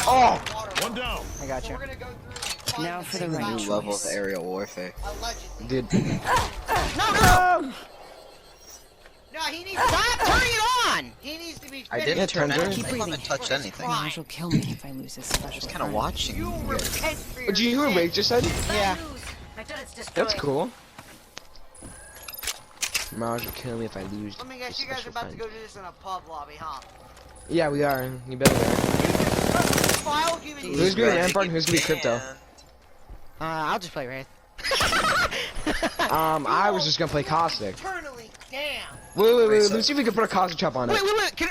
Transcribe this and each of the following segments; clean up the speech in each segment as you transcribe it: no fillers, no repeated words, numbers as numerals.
Oh! One down. I got you. We're gonna go through Now for the new right New level of choice. aerial warfare. Allegedly. Dude, No! No, he needs Stop turning it on! He needs to be I finished. didn't turn Keep it. I breathing. haven't touched anything. I Mirage will kill me if I lose his special was kind of friend. watching You you will guys. repent for your Did you hear what sins. Wraith just said? Yeah. That's cool. Mirage will kill me if I lose. Let me guess, this you guys are special about to friend. go do this in a pub lobby, huh? Yeah, we are. You better be. File giving you Who's gonna be Rampart and who's gonna be Crypto? I'll just play Wraith. I was just gonna play Caustic. eternally damn. Wait. Let's see if we can put a Caustic trap on it. Wait.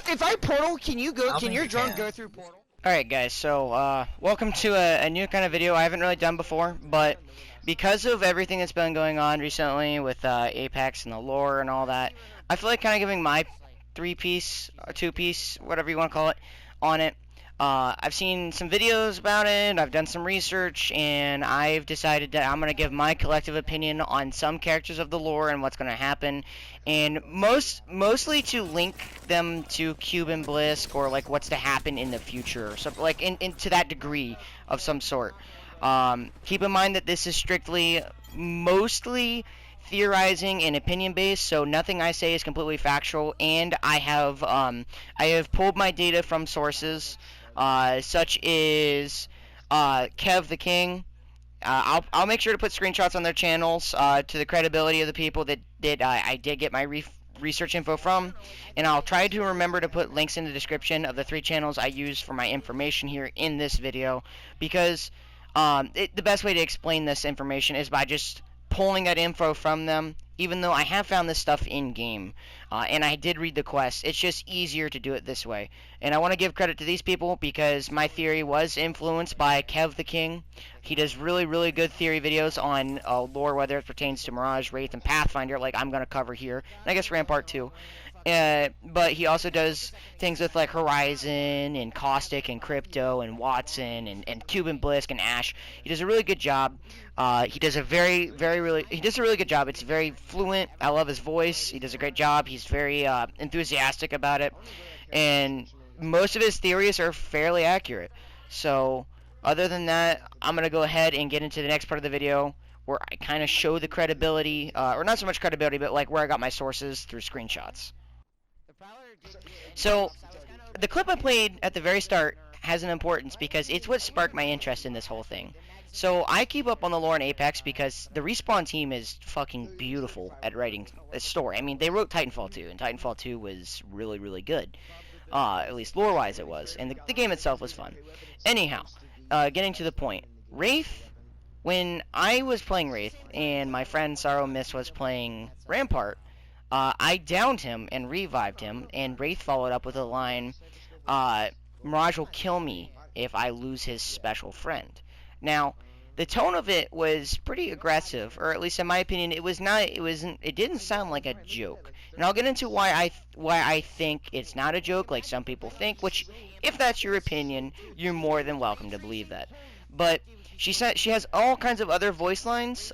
If I portal, can you go? I don't Can think your you drone can. go through portal? Alright guys, so welcome to a new kind of video I haven't really done before, but because of everything that's been going on recently with Apex and the lore and all that, I feel like kind of giving my 3-piece, or 2-piece, whatever you want to call it, on it. I've seen some videos about it, I've done some research, and I've decided that I'm going to give my collective opinion on some characters of the lore and what's going to happen, and mostly to link them to Cube and Blisk, or like what's to happen in the future, or something like to that degree of some sort. Keep in mind that this is strictly, mostly theorizing and opinion based, so nothing I say is completely factual, and I have pulled my data from sources such as Kev the King. I'll make sure to put screenshots on their channels to the credibility of the people that I did get my research info from, and I'll try to remember to put links in the description of the 3 channels I use for my information here in this video, because the best way to explain this information is by just pulling that info from them, even though I have found this stuff in game, and I did read the quest. It's just easier to do it this way, and I want to give credit to these people because my theory was influenced by Kev the King. He does really good theory videos on lore, whether it pertains to Mirage, Wraith, and Pathfinder, like I'm going to cover here, and I guess Rampart too. But he also does things with like Horizon and Caustic and Crypto and Watson and Cube and Blisk and Ash. He does a really good job. He does a really good job. It's very fluent. I love his voice. He does a great job. He's very enthusiastic about it, and most of his theories are fairly accurate. So other than that, I'm gonna go ahead and get into the next part of the video where I kind of show the credibility, or not so much credibility, but like where I got my sources through screenshots. So, the clip I played at the very start has an importance because it's what sparked my interest in this whole thing. So, I keep up on the lore in Apex because the Respawn team is fucking beautiful at writing a story. I mean, they wrote Titanfall 2, and Titanfall 2 was really good. At least lore-wise it was, and the game itself was fun. Anyhow, getting to the point. Wraith, when I was playing Wraith, and my friend HYPERMYST was playing Rampart, I downed him and revived him, and Wraith followed up with a line, Mirage will kill me if I lose his special friend. Now, the tone of it was pretty aggressive, or at least in my opinion, it didn't sound like a joke. And I'll get into why I think it's not a joke, like some people think, which, if that's your opinion, you're more than welcome to believe that. But she has all kinds of other voice lines,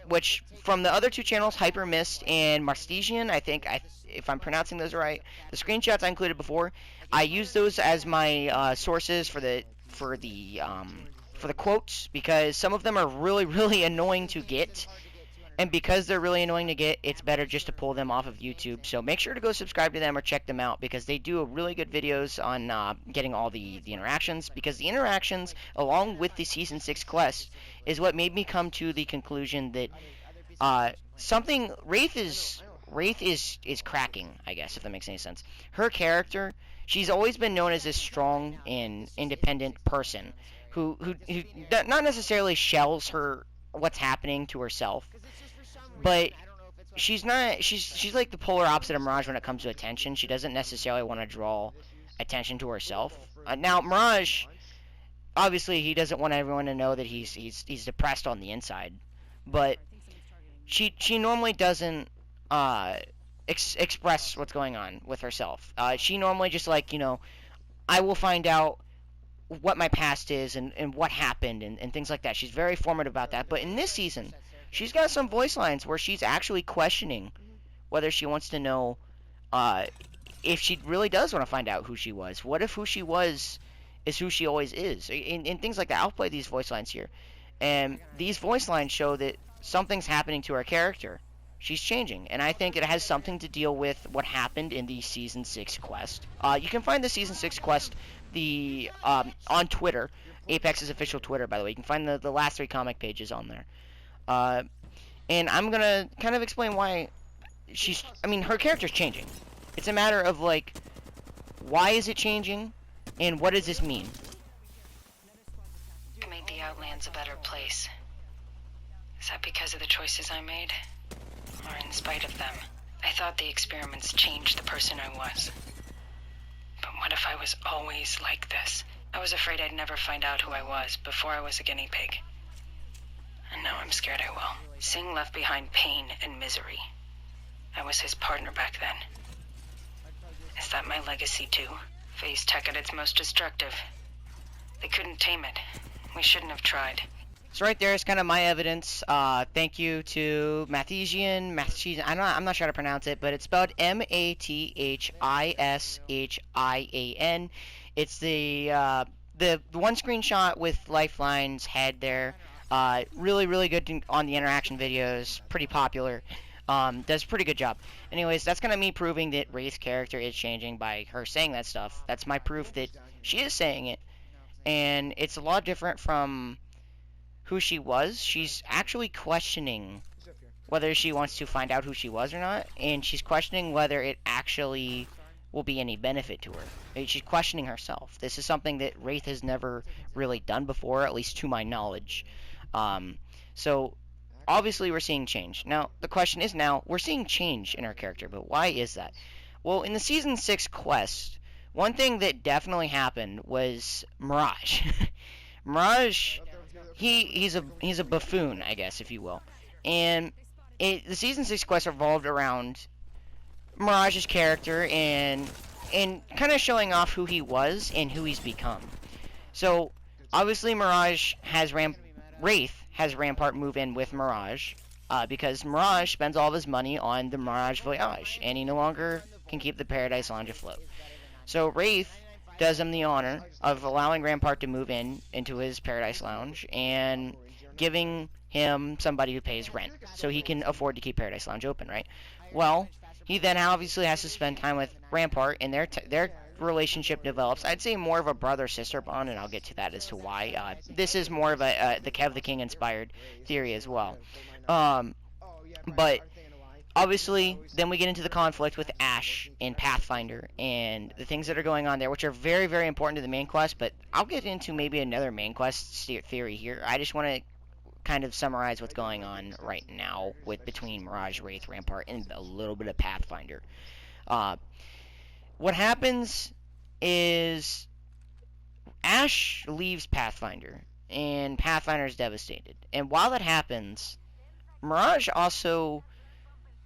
which from the other 2 channels, HYPERMYST and Mathishian, if I'm pronouncing those right, the screenshots I included before, I use those as my sources for the quotes, because some of them are really annoying to get, and because they're really annoying to get, it's better just to pull them off of YouTube. So make sure to go subscribe to them or check them out, because they do really good videos on getting all the interactions, because the interactions, along with the Season 6 quest, is what made me come to the conclusion that Wraith is cracking, I guess, if that makes any sense. Her character, she's always been known as this strong and independent person who not necessarily shells what's happening to herself, but she's like the polar opposite of Mirage when it comes to attention. She doesn't necessarily want to draw attention to herself. Now Mirage, obviously he doesn't want everyone to know that he's depressed on the inside, but she normally doesn't express what's going on with herself. She normally just like, I will find out what my past is and what happened and things like that. She's very formative about that. But in this season, she's got some voice lines where she's actually questioning whether she wants to know if she really does want to find out who she was. What if who she was is who she always is. And things like that. I'll play these voice lines here. And these voice lines show that something's happening to her character. She's changing, and I think it has something to deal with what happened in the Season 6 quest. You can find the Season 6 quest on Twitter, Apex's official Twitter, by the way. You can find the last 3 comic pages on there. And I'm going to kind of explain why her character's changing. It's a matter of, like, why is it changing, and what does this mean? I made the Outlands a better place. Is that because of the choices I made? Or in spite of them? I thought the experiments changed the person I was. But what if I was always like this? I was afraid I'd never find out who I was before I was a guinea pig. And now I'm scared I will. Singh left behind pain and misery. I was his partner back then. Is that my legacy too? Phase tech at its most destructive. They couldn't tame it. We shouldn't have tried. So right there is kind of my evidence. Thank you to Mathishian. I'm not sure how to pronounce it, but it's spelled Mathishian. It's the one screenshot with Lifeline's head there. Really good on the interaction videos. Pretty popular. Does a pretty good job. Anyways, that's kind of me proving that Wraith's character is changing by her saying that stuff. That's my proof that she is saying it. And it's a lot different from who she was. She's actually questioning whether she wants to find out who she was or not, and she's questioning whether it actually will be any benefit to her. She's questioning herself. This is something that Wraith has never really done before, at least to my knowledge. So obviously we're seeing change. Now the question is, we're seeing change in her character, but why is that? Well, in the Season 6 quest, one thing that definitely happened was Mirage. Mirage, he's a buffoon, I guess, if you will. And the Season 6 quest revolved around Mirage's character and kind of showing off who he was and who he's become. So, obviously Wraith has Rampart move in with Mirage, because Mirage spends all of his money on the Mirage Voyage, and he no longer can keep the Paradise Lounge afloat. So Wraith does him the honor of allowing Rampart to move into his Paradise Lounge and giving him somebody who pays rent so he can afford to keep Paradise Lounge open, right? Well, he then obviously has to spend time with Rampart, and their relationship develops. I'd say more of a brother-sister bond, and I'll get to that as to why. This is more of the Kev the King inspired theory as well. But obviously, then we get into the conflict with Ash and Pathfinder and the things that are going on there, which are very, very important to the main quest, but I'll get into maybe another main quest theory here. I just want to kind of summarize what's going on right now between Mirage, Wraith, Rampart, and a little bit of Pathfinder. What happens is Ash leaves Pathfinder, and Pathfinder is devastated. And while that happens, Mirage also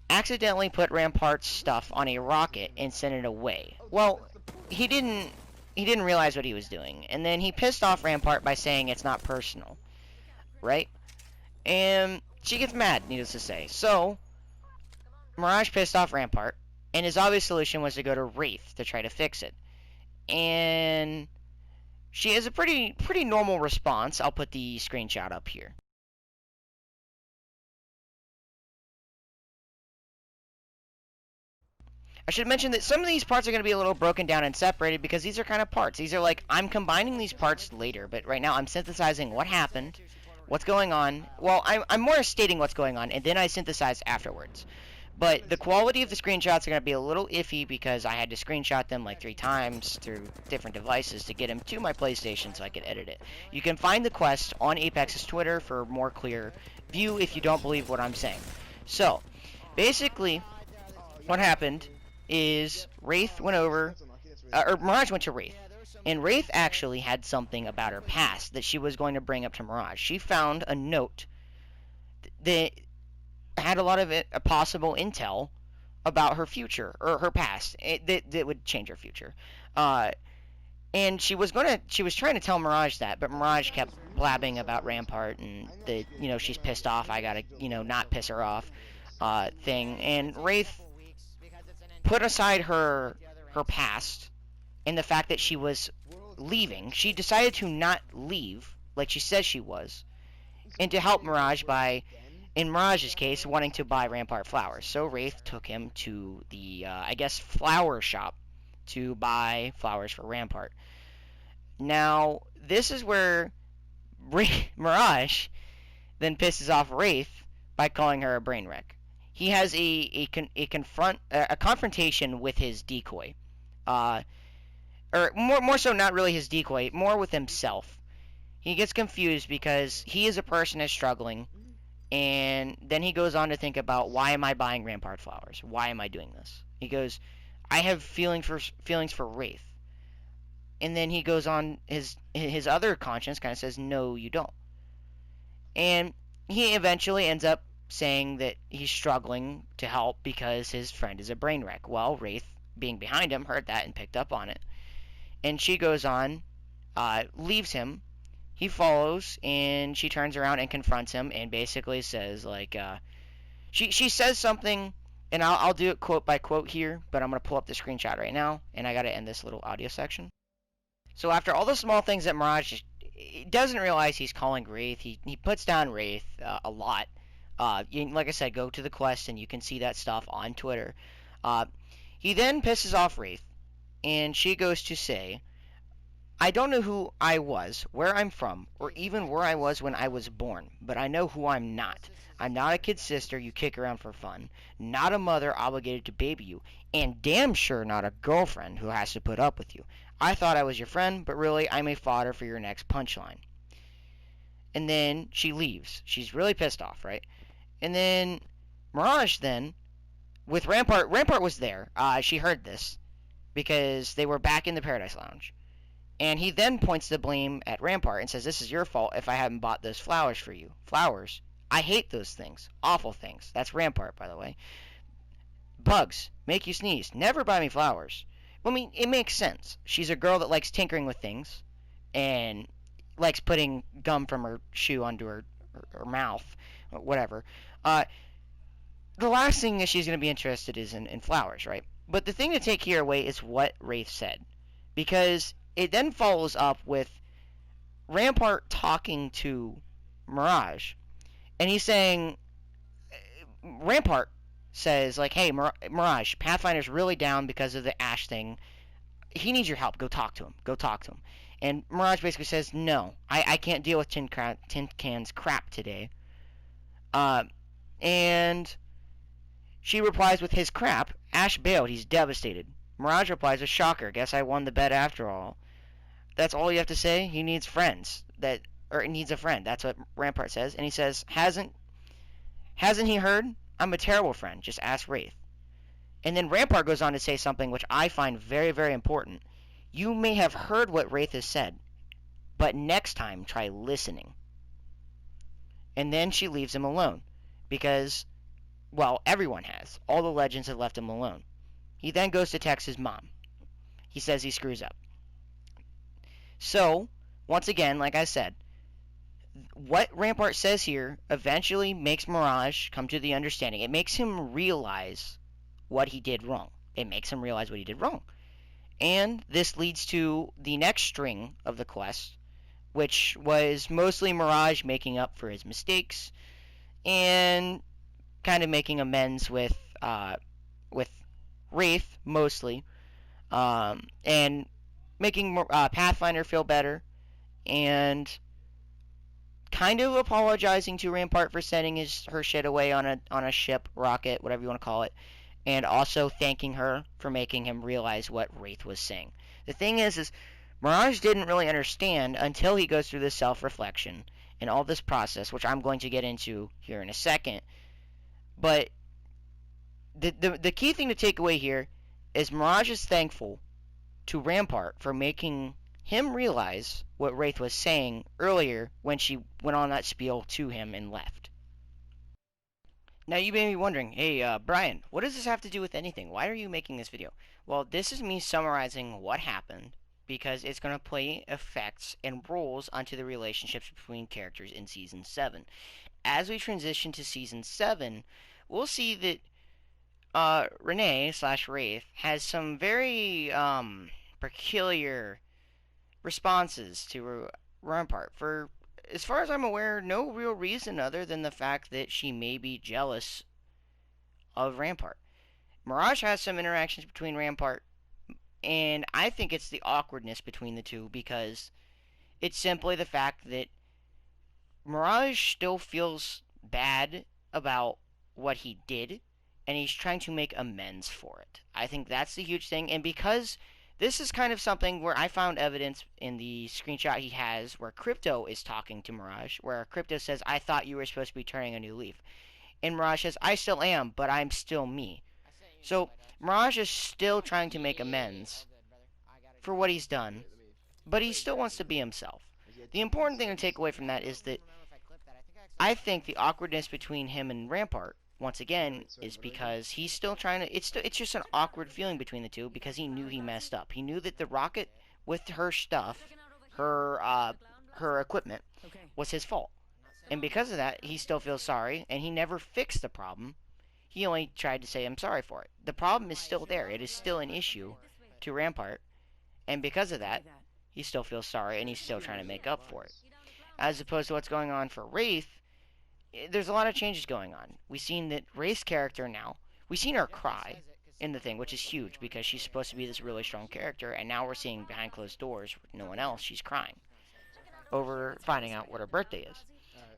accidentally put Rampart's stuff on a rocket and sent it away. Well, he didn't realize what he was doing, and then he pissed off Rampart by saying it's not personal, right? And she gets mad, needless to say. So Mirage pissed off Rampart, and his obvious solution was to go to Wraith to try to fix it. And she has a pretty normal response. I'll put the screenshot up here. I should mention that some of these parts are going to be a little broken down and separated because these are kind of parts. These are like, I'm combining these parts later, but right now I'm synthesizing what happened, what's going on. Well, I'm more stating what's going on, and then I synthesize afterwards. But the quality of the screenshots are going to be a little iffy because I had to screenshot them like 3 times through different devices to get them to my PlayStation so I could edit it. You can find the quest on Apex's Twitter for a more clear view if you don't believe what I'm saying. So, basically, what happened is Wraith went over, or Mirage went to Wraith, and Wraith actually had something about her past that she was going to bring up to Mirage. She found a note that had a lot of possible intel about her future, or her past, that would change her future. And she was trying to tell Mirage that, but Mirage kept blabbing about Rampart and that, she's pissed off, I gotta, not piss her off, thing. And Wraith put aside her past and the fact that she was leaving. She decided to not leave like she says she was, and to help Mirage by, in Mirage's case, wanting to buy Rampart flowers. So Wraith took him to the, I guess, flower shop to buy flowers for Rampart. Now, this is where Mirage then pisses off Wraith by calling her a brain wreck. He has a confrontation with his decoy. Or more so not really his decoy, more with himself. He gets confused because he is a person that's struggling, and then he goes on to think about, why am I buying Rampart flowers? Why am I doing this? He goes, I have feelings for Wraith. And then he goes on, his other conscience kind of says, no, you don't. And he eventually ends up saying that he's struggling to help because his friend is a brain wreck. Well, Wraith, being behind him, heard that and picked up on it. And she goes on, leaves him. He follows, and she turns around and confronts him and basically says, like, she says something, and I'll do it quote by quote here, but I'm going to pull up the screenshot right now, and I got to end this little audio section. So after all the small things that Mirage doesn't realize he's calling Wraith, he puts down Wraith a lot. Like I said, go to the quest, and you can see that stuff on Twitter. He then pisses off Wraith, and she goes to say, I don't know who I was, where I'm from, or even where I was when I was born, but I know who I'm not. I'm not a kid sister you kick around for fun, not a mother obligated to baby you, and damn sure not a girlfriend who has to put up with you. I thought I was your friend, but really I'm a fodder for your next punchline. And then she leaves. She's really pissed off, right? And then Mirage then, with Rampart was there. She heard this because they were back in the Paradise Lounge. And he then points the blame at Rampart and says, this is your fault if I haven't bought those flowers for you. Flowers? I hate those things. Awful things. That's Rampart, by the way. Bugs. Make you sneeze. Never buy me flowers. Well, I mean, it makes sense. She's a girl that likes tinkering with things and likes putting gum from her shoe onto her mouth, or whatever. The last thing that she's going to be interested is in flowers, right? But the thing to take here away is what Wraith said. Because it then follows up with Rampart talking to Mirage. And he's saying, Rampart says, like, hey, Mirage, Pathfinder's really down because of the Ash thing. He needs your help. Go talk to him. Go talk to him. And Mirage basically says, no, I can't deal with Tin Can's crap today. And she replies with his crap. Ash bailed. He's devastated. Mirage replies with, shocker. Guess I won the bet after all. That's all you have to say? He needs friends. Or needs a friend. That's what Rampart says. And he says, hasn't he heard? I'm a terrible friend. Just ask Wraith. And then Rampart goes on to say something which I find very, very important. You may have heard what Wraith has said, but next time try listening. And then she leaves him alone. Because, well, everyone has. All the legends have left him alone. He then goes to text his mom. He says he screws up. So, once again, like I said, what Rampart says here eventually makes Mirage come to the understanding. It makes him realize what he did wrong. It makes him realize what he did wrong. And this leads to the next string of the quest, which was mostly Mirage making up for his mistakes and kind of making amends with Wraith, mostly, and making Pathfinder feel better, and kind of apologizing to Rampart for sending her shit away on a ship, rocket, whatever you want to call it, and also thanking her for making him realize what Wraith was saying. The thing is Mirage didn't really understand until he goes through this self-reflection and all this process, which I'm going to get into here in a second. But the key thing to take away here is Mirage is thankful to Rampart for making him realize what Wraith was saying earlier when she went on that spiel to him and left. Now you may be wondering, hey Brian, what does this have to do with anything? Why are you making this video? Well, this is me summarizing what happened, because it's going to play effects and roles onto the relationships between characters in Season 7. As we transition to Season 7, we'll see that Renee / Wraith has some very peculiar responses to Rampart for, as far as I'm aware, no real reason other than the fact that she may be jealous of Rampart. Mirage has some interactions between Rampart, and I think it's the awkwardness between the two because it's simply the fact that Mirage still feels bad about what he did, and he's trying to make amends for it. I think that's the huge thing, and because this is kind of something where I found evidence in the screenshot he has where Crypto is talking to Mirage, where Crypto says, I thought you were supposed to be turning a new leaf. And Mirage says, I still am, but I'm still me. So, Mirage is still trying to make amends for what he's done, but he still wants to be himself. The important thing to take away from that is that I think the awkwardness between him and Rampart, once again, is because he's still trying to... It's just an awkward feeling between the two because he knew he messed up. He knew that the rocket with her stuff, her equipment, was his fault. And because of that, he still feels sorry, and he never fixed the problem. He only tried to say, I'm sorry for it. The problem is still there. It is still an issue to Rampart. And because of that, he still feels sorry, and he's still trying to make up for it. As opposed to what's going on for Wraith, there's a lot of changes going on. We've seen that Wraith's character now, we've seen her cry in the thing, which is huge, because she's supposed to be this really strong character, and now we're seeing behind closed doors with no one else, she's crying over finding out what her birthday is.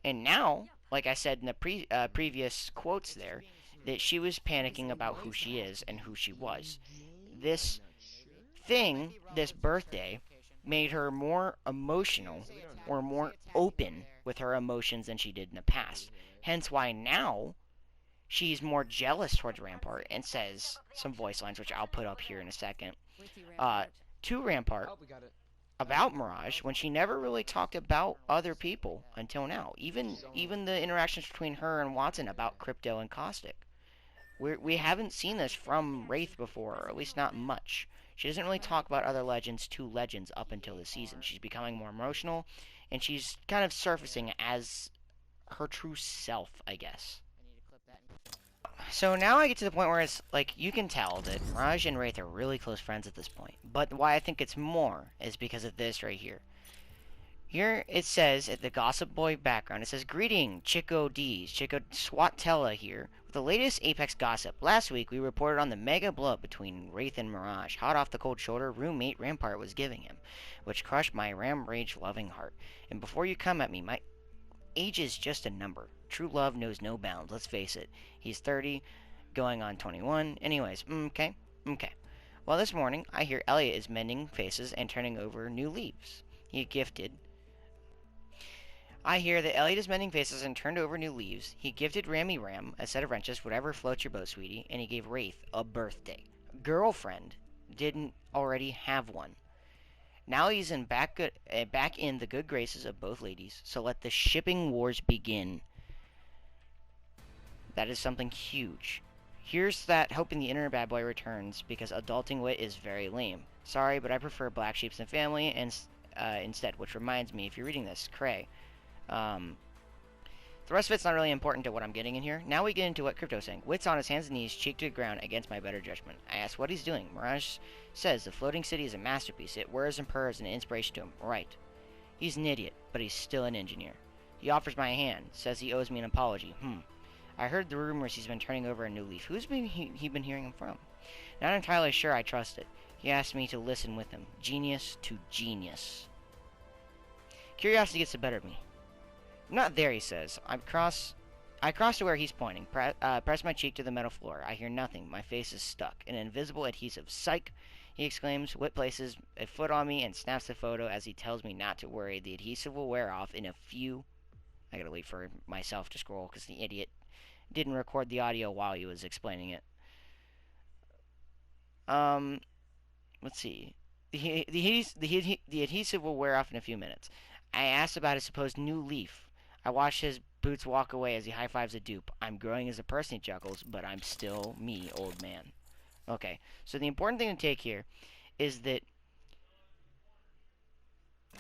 And now, like I said in the previous quotes there, that she was panicking about who she is and who she was. This thing, this birthday, made her more emotional or more open with her emotions than she did in the past. Hence why now she's more jealous towards Rampart and says some voice lines, which I'll put up here in a second, to Rampart about Mirage when she never really talked about other people until now. Even the interactions between her and Watson about Crypto and Caustic. We haven't seen this from Wraith before, or at least not much. She doesn't really talk about other legends to legends up until this season. She's becoming more emotional, and she's kind of surfacing as her true self, I guess. So now I get to the point where it's like, you can tell that Mirage and Wraith are really close friends at this point. But why I think it's more is because of this right here. Here it says, at the Gossip Boy background, it says, Greeting, Chico D's, Chico Swatella here, with the latest Apex gossip. Last week, we reported on the mega blow between Wraith and Mirage, hot off the cold shoulder roommate Rampart was giving him, which crushed my Ram Rage-loving heart. And before you come at me, my age is just a number. True love knows no bounds, let's face it. He's 30, going on 21. Anyways, okay. Well, this morning, I hear Elliot is mending faces and turning over new leaves. I hear that Elliot is mending faces and turned over new leaves. He gifted Rammy Ram a set of wrenches, whatever floats your boat, sweetie, and he gave Wraith a birthday. Girlfriend didn't already have one. Now he's back in the good graces of both ladies, so let the shipping wars begin. That is something huge. Here's that hoping the inner bad boy returns, because adulting wit is very lame. Sorry, but I prefer Black Sheeps and Family and instead, which reminds me, if you're reading this, Cray. The rest of it's not really important to what I'm getting in here. Now we get into what Crypto's saying. Wit's on his hands and knees, cheek to the ground, against my better judgment. I ask what he's doing. Mirage says the floating city is a masterpiece. It whirs and purrs an inspiration to him. Right. He's an idiot, but he's still an engineer. He offers my hand, says he owes me an apology. I heard the rumors he's been turning over a new leaf. Who's he been hearing him from? Not entirely sure I trust it. He asked me to listen with him. Genius to genius. Curiosity gets the better of me. I'm not there, he says. I cross to where he's pointing. Press my cheek to the metal floor. I hear nothing. My face is stuck. An invisible adhesive. Psych! He exclaims. Whit places a foot on me and snaps the photo as he tells me not to worry. The adhesive will wear off in a few... I gotta wait for myself to scroll because the idiot didn't record the audio while he was explaining it. Let's see. The adhesive will wear off in a few minutes. I asked about his supposed new leaf. I watch his boots walk away as he high-fives a dupe. I'm growing as a person, he chuckles, but I'm still me, old man. Okay, so the important thing to take here is that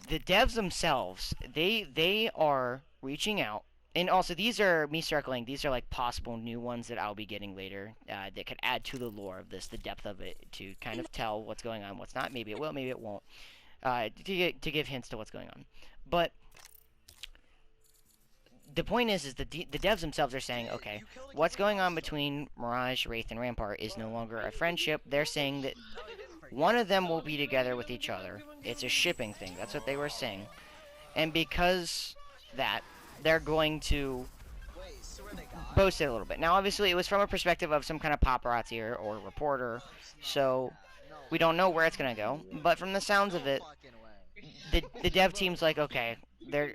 the devs themselves, they are reaching out. And also, these are me circling. These are like possible new ones that I'll be getting later that could add to the lore of this, the depth of it, to kind of tell what's going on, what's not. Maybe it will, maybe it won't. to give hints to what's going on. But the point is the devs themselves are saying, okay, what's going on between Mirage, Wraith, and Rampart is no longer a friendship. They're saying that one of them will be together with each other. It's a shipping thing. That's what they were saying. And because that, they're going to boast it a little bit. Now, obviously, it was from a perspective of some kind of paparazzi or reporter, so we don't know where it's going to go. But from the sounds of it, the dev team's like, okay,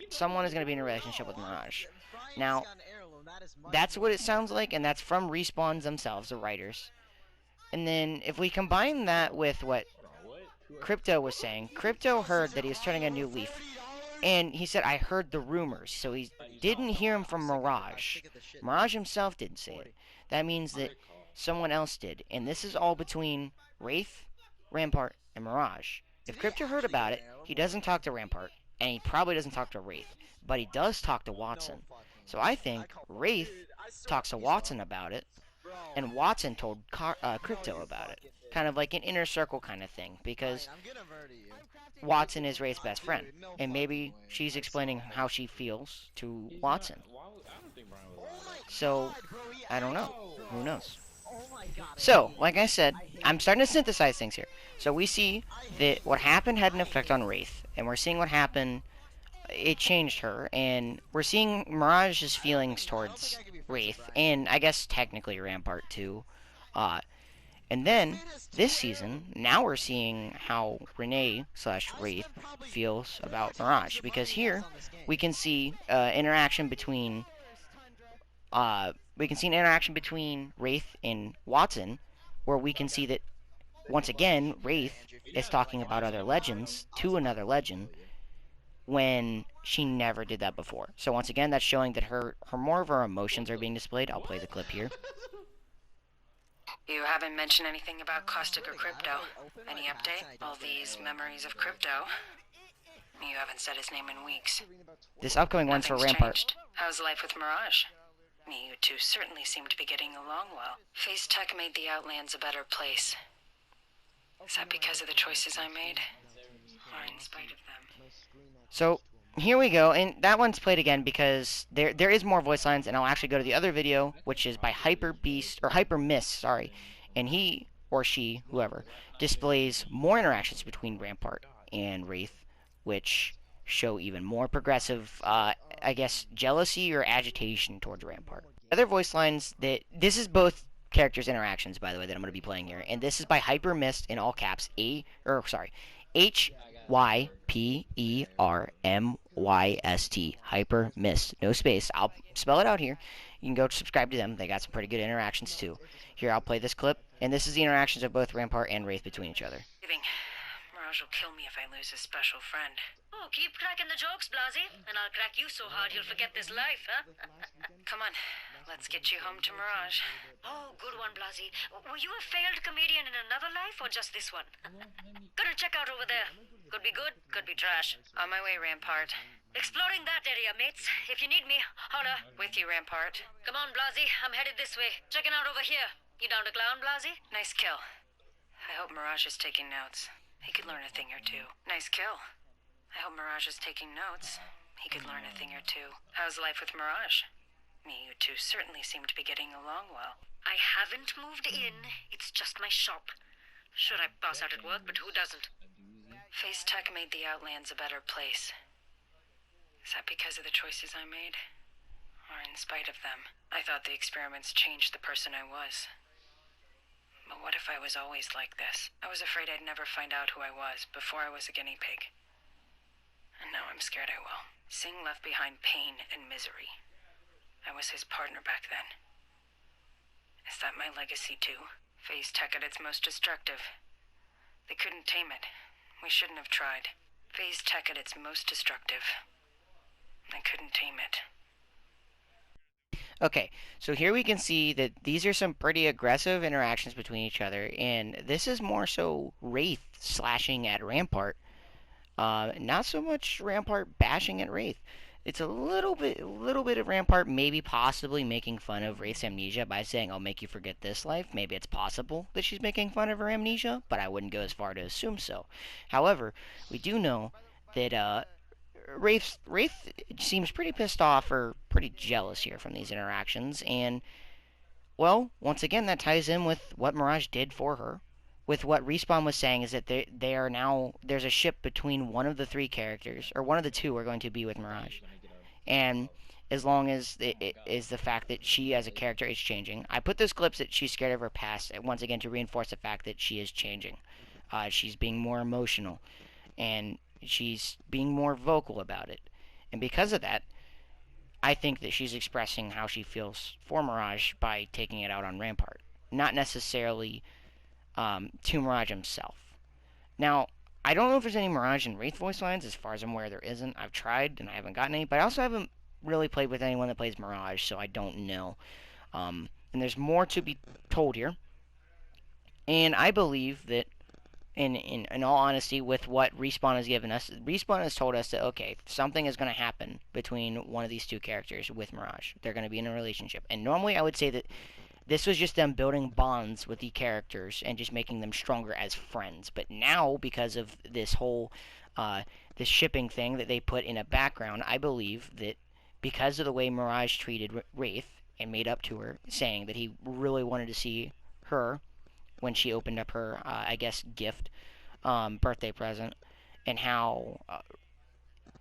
someone is going to be in a relationship with Mirage. Now, that's what it sounds like, and that's from Respawn's themselves, the writers. And then, if we combine that with what Crypto was saying, Crypto heard that he was turning a new leaf. And he said, I heard the rumors. So he didn't hear him from Mirage. Mirage himself didn't say it. That means that someone else did. And this is all between Wraith, Rampart, and Mirage. If Crypto heard about it, he doesn't talk to Rampart. And he probably doesn't talk to Wraith. But he does talk to Watson. So I think Wraith talks to Watson about it. And Watson told Crypto about it. Kind of like an inner circle kind of thing. Because Watson is Wraith's best friend. And maybe she's explaining how she feels to Watson. So, I don't know. Who knows? So, like I said, I'm starting to synthesize things here. So we see that what happened had an effect on Wraith. And we're seeing what happened. It changed her. And we're seeing Mirage's feelings towards Wraith. And I guess technically Rampart too. And then, this season, now we're seeing how Renee/Wraith feels about Mirage. Because here, we can see interaction between Wraith and Watson, where we can see that, once again, Wraith is talking about other legends to another legend, when she never did that before. So once again, that's showing that more of her emotions are being displayed. I'll play the clip here. You haven't mentioned anything about Caustic or Crypto. Any update? All these memories of Crypto? You haven't said his name in weeks. This upcoming one's for Nothing's Rampart. changed. How's life with Mirage? You two certainly seem to be getting along well. Phase Tech made the Outlands a better place. Is that because of the choices I made? Or in spite of them? So, here we go, and that one's played again because there is more voice lines, and I'll actually go to the other video, which is by HYPERMYST, sorry, and he or she, whoever, displays more interactions between Rampart and Wraith, which show even more progressive, I guess, jealousy or agitation towards Rampart. Other voice lines this is both characters' interactions, by the way, that I'm going to be playing here, and this is by HYPERMYST in all caps, HYPERMYST, HYPERMYST, no space. I'll spell it out here. You can go subscribe to them. They got some pretty good interactions too. Here, I'll play this clip, and this is the interactions of both Rampart and Wraith between each other. Mirage will kill me if I lose a special friend. Oh, keep cracking the jokes, Blasey, and I'll crack you so hard you'll forget this life, huh? Come on, let's get you home to Mirage. Oh, good one, Blasey. Were you a failed comedian in another life, or just this one? Gonna check out over there. Could be good, could be trash. On my way, Rampart. Exploring that area, mates. If you need me, holler. With you, Rampart. Come on, Blasey, I'm headed this way. Checking out over here. You down to clown, Blasey? Nice kill. I hope Mirage is taking notes. He could learn a thing or two. Nice kill. I hope Mirage is taking notes. He could learn a thing or two. How's life with Mirage? You two certainly seem to be getting along well. I haven't moved in. It's just my shop. Sure, I boss out at work, but who doesn't? Phase Tech made the Outlands a better place. Is that because of the choices I made? Or in spite of them? I thought the experiments changed the person I was. But what if I was always like this? I was afraid I'd never find out who I was before I was a guinea pig. And now I'm scared I will. Singh left behind pain and misery. I was his partner back then. Is that my legacy too? Phase Tech at its most destructive. They couldn't tame it. We shouldn't have tried. Phase Tech at its most destructive. They couldn't tame it. Okay, so here we can see that these are some pretty aggressive interactions between each other, and this is more so Wraith slashing at Rampart. Not so much Rampart bashing at Wraith. it's a little bit of Rampart maybe possibly making fun of Wraith's amnesia by saying, I'll make you forget this life. Maybe it's possible that she's making fun of her amnesia, but I wouldn't go as far to assume so. However, we do know that Wraith seems pretty pissed off or pretty jealous here from these interactions, and, well, once again, that ties in with what Mirage did for her. With what Respawn was saying is that they are now, there's a ship between one of the three characters, or one of the two are going to be with Mirage. And as long as it is the fact that she as a character is changing. I put those clips that she's scared of her past, once again, to reinforce the fact that she is changing. She's being more emotional, and she's being more vocal about it. And because of that, I think that she's expressing how she feels for Mirage by taking it out on Rampart. Not necessarily to Mirage himself. Now, I don't know if there's any Mirage and Wraith voice lines. As far as I'm aware, there isn't. I've tried, and I haven't gotten any. But I also haven't really played with anyone that plays Mirage, so I don't know. And there's more to be told here. And I believe that, in all honesty, with what Respawn has given us, Respawn has told us that, okay, something is going to happen between one of these two characters with Mirage. They're going to be in a relationship. And normally I would say that this was just them building bonds with the characters and just making them stronger as friends. But now, because of this whole, this shipping thing that they put in a background, I believe that because of the way Mirage treated Wraith and made up to her, saying that he really wanted to see her when she opened up her, I guess, gift, birthday present, and how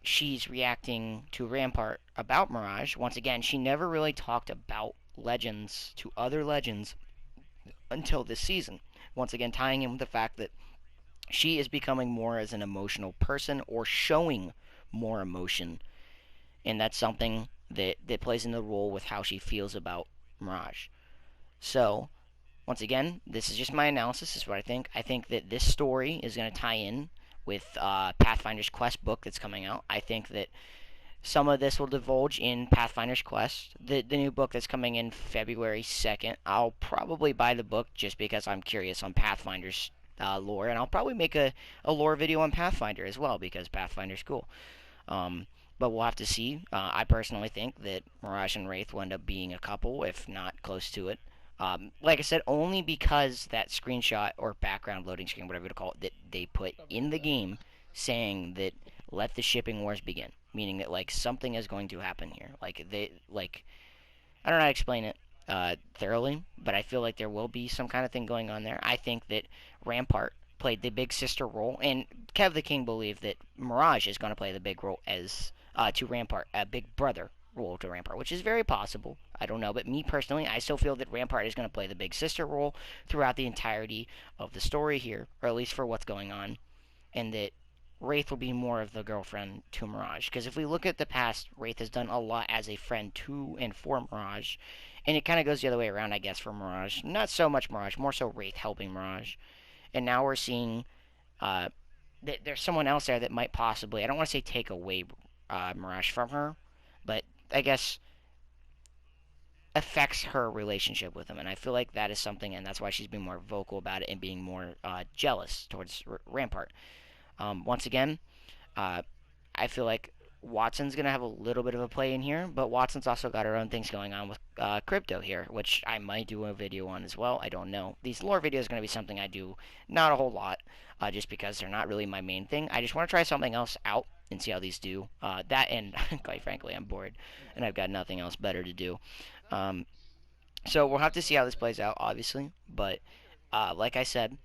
she's reacting to Rampart about Mirage. Once again, she never really talked about Legends to other Legends until this season. Once again, tying in with the fact that she is becoming more as an emotional person, or showing more emotion, and that's something that plays in the role with how she feels about Mirage. So, once again, this is just my analysis. This is what I think. I think that this story is going to tie in with Pathfinder's Quest book that's coming out. I think that some of this will divulge in Pathfinder's Quest, the new book that's coming in February 2nd. I'll probably buy the book just because I'm curious on Pathfinder's lore, and I'll probably make a lore video on Pathfinder as well, because Pathfinder's cool. But we'll have to see. I personally think that Mirage and Wraith will end up being a couple, if not close to it. Like I said, only because that screenshot or background loading screen, whatever you call it, that they put in the game saying that let the shipping wars begin. Meaning that, like, something is going to happen here. I don't know how to explain it thoroughly, but I feel like there will be some kind of thing going on there. I think that Rampart played the big sister role, and Kev the King believed that Mirage is going to play the big role as, to Rampart, a big brother role to Rampart, which is very possible. I don't know, but me personally, I still feel that Rampart is going to play the big sister role throughout the entirety of the story here, or at least for what's going on, and that Wraith will be more of the girlfriend to Mirage. Because if we look at the past, Wraith has done a lot as a friend to and for Mirage. And it kind of goes the other way around, I guess, for Mirage. Not so much Mirage, more so Wraith helping Mirage. And now we're seeing that there's someone else there that might possibly, I don't want to say take away Mirage from her, but I guess affects her relationship with him. And I feel like that is something, and that's why she's being more vocal about it and being more jealous towards Rampart. Once again, I feel like Watson's going to have a little bit of a play in here, but Watson's also got her own things going on with crypto here, which I might do a video on as well. I don't know. These lore videos are going to be something I do not a whole lot, just because they're not really my main thing. I just want to try something else out and see how these do. That, and quite frankly, I'm bored, and I've got nothing else better to do. So we'll have to see how this plays out, obviously, but like I said,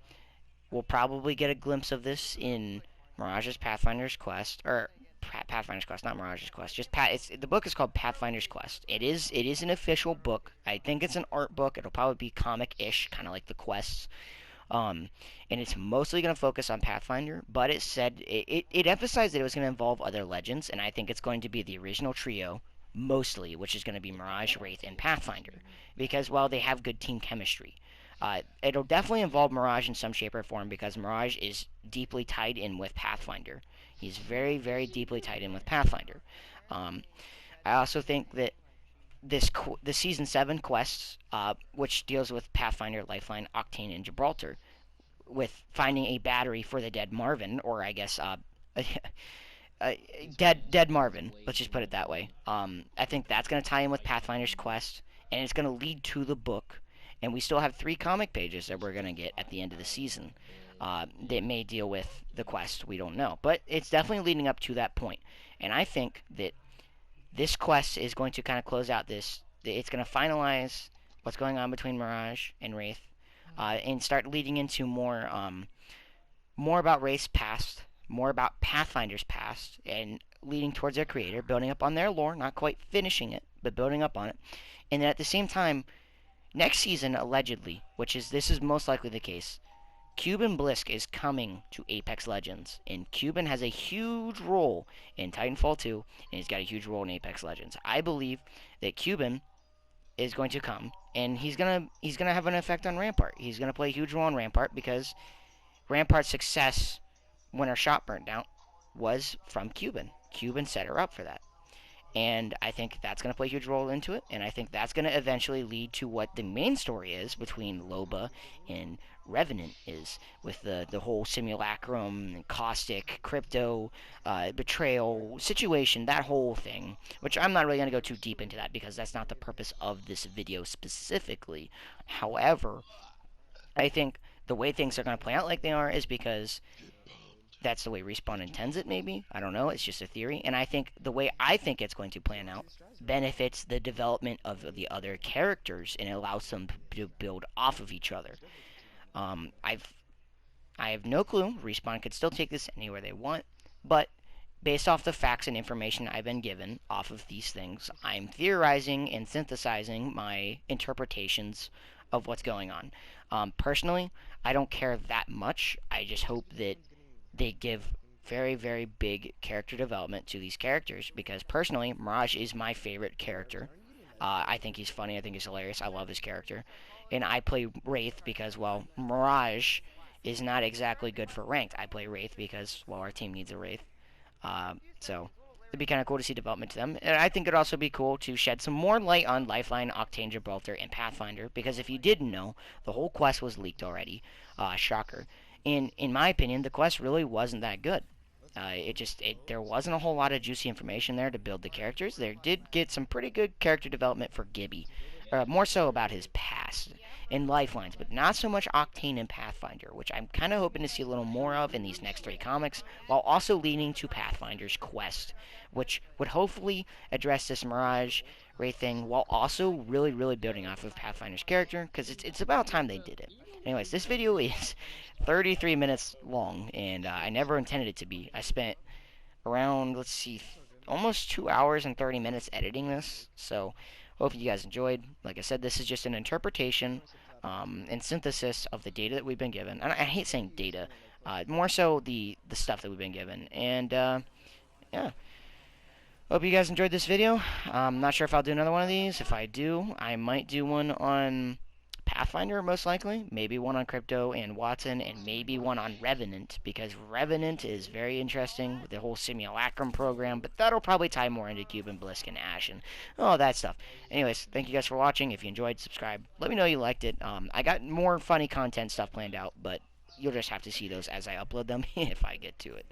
we'll probably get a glimpse of this in Mirage's Pathfinder's Quest, or Pathfinder's Quest, not Mirage's Quest. Just the book is called Pathfinder's Quest. It is an official book. I think it's an art book. It'll probably be comic-ish, kind of like the quests. And it's mostly going to focus on Pathfinder, but it said it emphasized that it was going to involve other legends, and I think it's going to be the original trio mostly, which is going to be Mirage, Wraith, and Pathfinder, because while they have good team chemistry. It'll definitely involve Mirage in some shape or form, because Mirage is deeply tied in with Pathfinder. He's very, very deeply tied in with Pathfinder. I also think that the Season 7 quests, which deals with Pathfinder, Lifeline, Octane, and Gibraltar, with finding a battery for the dead Marvin, or I guess dead Marvin. Let's just put it that way. I think that's gonna tie in with Pathfinder's quest, and it's gonna lead to the book. And we still have 3 comic pages that we're gonna get at the end of the season. That may deal with the quest. We don't know, but it's definitely leading up to that point. And I think that this quest is going to kind of close out this. It's going to finalize what's going on between Mirage and Wraith, and start leading into more about Wraith's past, more about Pathfinder's past, and leading towards their creator, building up on their lore, not quite finishing it, but building up on it. And then at the same time, next season, allegedly, this is most likely the case, Cuban Blisk is coming to Apex Legends, and Cuban has a huge role in Titanfall 2, and he's got a huge role in Apex Legends. I believe that Cuban is going to come, and he's gonna have an effect on Rampart. He's gonna play a huge role in Rampart because Rampart's success when her shop burnt down was from Cuban. Cuban set her up for that. And I think that's going to play a huge role into it, and I think that's going to eventually lead to what the main story is between Loba and Revenant is, with the whole simulacrum, caustic, crypto, betrayal situation, that whole thing, which I'm not really going to go too deep into that because that's not the purpose of this video specifically. However, I think the way things are going to play out like they are is because that's the way Respawn intends it, maybe. I don't know. It's just a theory. And I think the way I think it's going to plan out benefits the development of the other characters and allows them to build off of each other. I have no clue. Respawn could still take this anywhere they want. But based off the facts and information I've been given off of these things, I'm theorizing and synthesizing my interpretations of what's going on. Personally, I don't care that much. I just hope that they give very, very big character development to these characters, because personally, Mirage is my favorite character. I think he's funny, I think he's hilarious, I love his character. And I play Wraith because, well, Mirage is not exactly good for ranked. I play Wraith because, well, our team needs a Wraith. So, it'd be kind of cool to see development to them. And I think it'd also be cool to shed some more light on Lifeline, Octane, Gibraltar, and Pathfinder, because if you didn't know, the whole quest was leaked already. Shocker. And in my opinion, the quest really wasn't that good. There wasn't a whole lot of juicy information there to build the characters. There did get some pretty good character development for Gibby. More so about his past and Lifelines, but not so much Octane and Pathfinder, which I'm kind of hoping to see a little more of in these next 3 comics, while also leading to Pathfinder's quest, which would hopefully address this Mirage Wraith thing, while also really, really building off of Pathfinder's character, because it's about time they did it. Anyways, this video is 33 minutes long, and I never intended it to be. I spent around, let's see, almost 2 hours and 30 minutes editing this, so hope you guys enjoyed. Like I said, this is just an interpretation and synthesis of the data that we've been given. And I hate saying data, more so the stuff that we've been given. And, yeah. Hope you guys enjoyed this video. I'm not sure if I'll do another one of these. If I do, I might do one on Pathfinder, most likely. Maybe one on Crypto and Watson, and maybe one on Revenant, because Revenant is very interesting with the whole Simulacrum program, but that'll probably tie more into Cuban Blisk and Ash and all that stuff. Anyways, thank you guys for watching. If you enjoyed, subscribe. Let me know you liked it. I got more funny content stuff planned out, but you'll just have to see those as I upload them if I get to it.